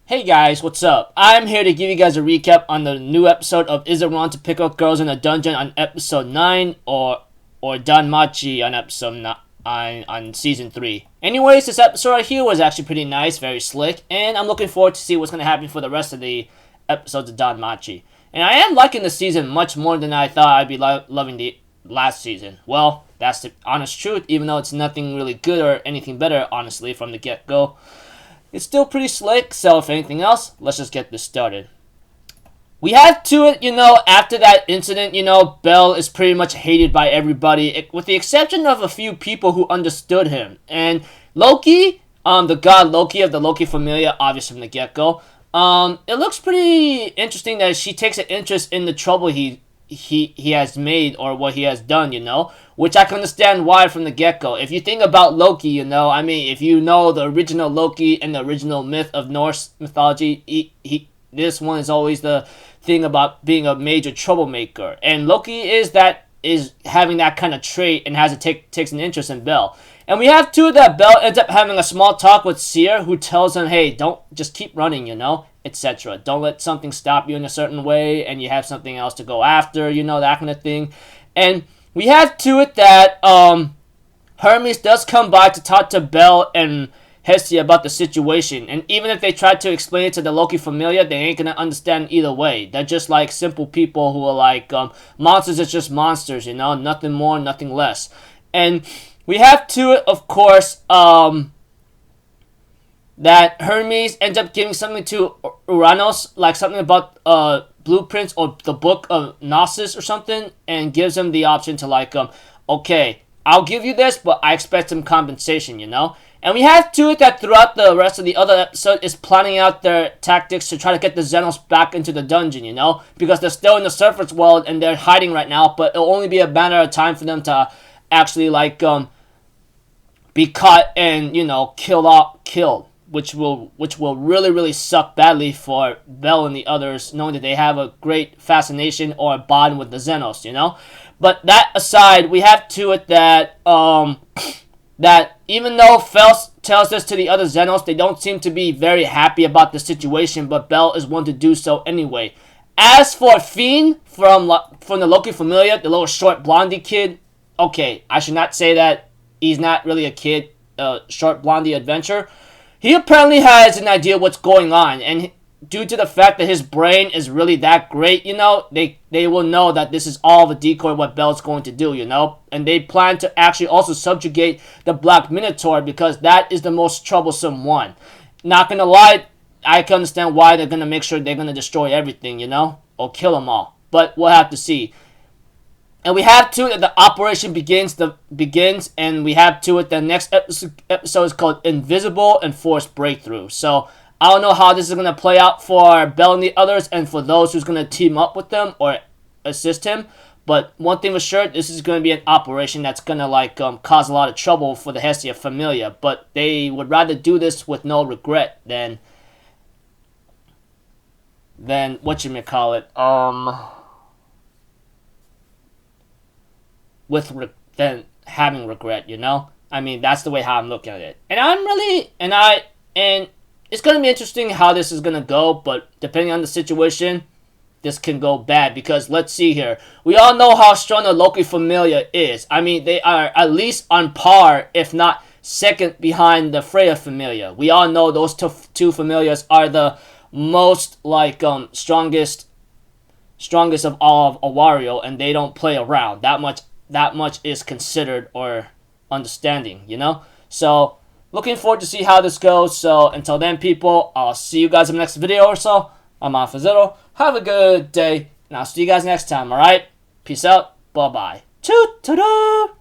Hey guys, what's up? I'm here to give you guys a recap on the new episode of Is It Wrong to Pick Up Girls in a Dungeon on episode 9 or Danmachi on episode 9 on season 3. Anyways, this episode right here was actually pretty nice, very slick, and I'm looking forward to see what's going to happen for the rest of the episodes of Danmachi. And I am liking the season much more than I thought I'd be loving the last season. Well, that's the honest truth, even though it's nothing really good or anything better, honestly, from the get-go. It's still pretty slick, so if anything else, let's just get this started. We have to it, after that incident, Bell is pretty much hated by everybody, with the exception of a few people who understood him. And Loki, the god Loki of the Loki Familia, obviously from the get-go, it looks pretty interesting that she takes an interest in the trouble he has made or what he has done, which I can understand why from the get-go. If you think about Loki, if you know the original Loki and the original myth of Norse mythology, this one is always the thing about being a major troublemaker. And Loki is having that kind of trait and takes an interest in Bell. And we have two that Bell ends up having a small talk with Seer, who tells him, hey, don't just keep running, etc. Don't let something stop you in a certain way and you have something else to go after, that kind of thing. And we have to it that Hermes does come by to talk to Bell and Hestia about the situation. And even if they try to explain it to the Loki Familia, they ain't gonna understand either way. They're just like simple people who are like, monsters is just monsters, nothing more, nothing less. And we have to it, of course, that Hermes ends up giving something to Uranos, like something about blueprints or the book of Gnosis or something, and gives him the option to okay, I'll give you this, but I expect some compensation, And we have to it that throughout the rest of the other episode is planning out their tactics to try to get the Xenos back into the dungeon, because they're still in the surface world and they're hiding right now, but it'll only be a matter of time for them to actually be caught and killed. Which will really, really suck badly for Bell and the others, knowing that they have a great fascination or a bond with the Xenos, But that aside, we have to it that that even though Fels tells this to the other Xenos, they don't seem to be very happy about the situation, but Bell is one to do so anyway. As for Fiend from the Loki Familia, the little short blondie kid, okay, I should not say that he's not really a kid, short blondie adventure. He apparently has an idea what's going on, and due to the fact that his brain is really that great, they will know that this is all the decoy what Bell's going to do, And they plan to actually also subjugate the Black Minotaur because that is the most troublesome one. Not gonna lie, I can understand why they're gonna make sure they're gonna destroy everything, or kill them all. But we'll have to see. And we have to it that the operation begins, and we have to it the next episode is called Invisible and Forced Breakthrough. So I don't know how this is going to play out for Bell and the others and for those who's going to team up with them or assist him. But one thing for sure, this is going to be an operation that's going to cause a lot of trouble for the Hestia Familia. But they would rather do this with no regret than than having regret, that's the way how I'm looking at it. And it's going to be interesting how this is going to go, but depending on the situation, this can go bad, because let's see here. We all know how strong the Loki Familia is. They are at least on par, if not second behind the Freya Familia. We all know those two Familias are the most, strongest of all of Awario, and they don't play around. That much is considered or understanding, So, looking forward to see how this goes. So, until then, people, I'll see you guys in the next video or so. I'm Alpha Have a good day, and I'll see you guys next time, alright? Peace out. Bye-bye. Toot-toot-toot!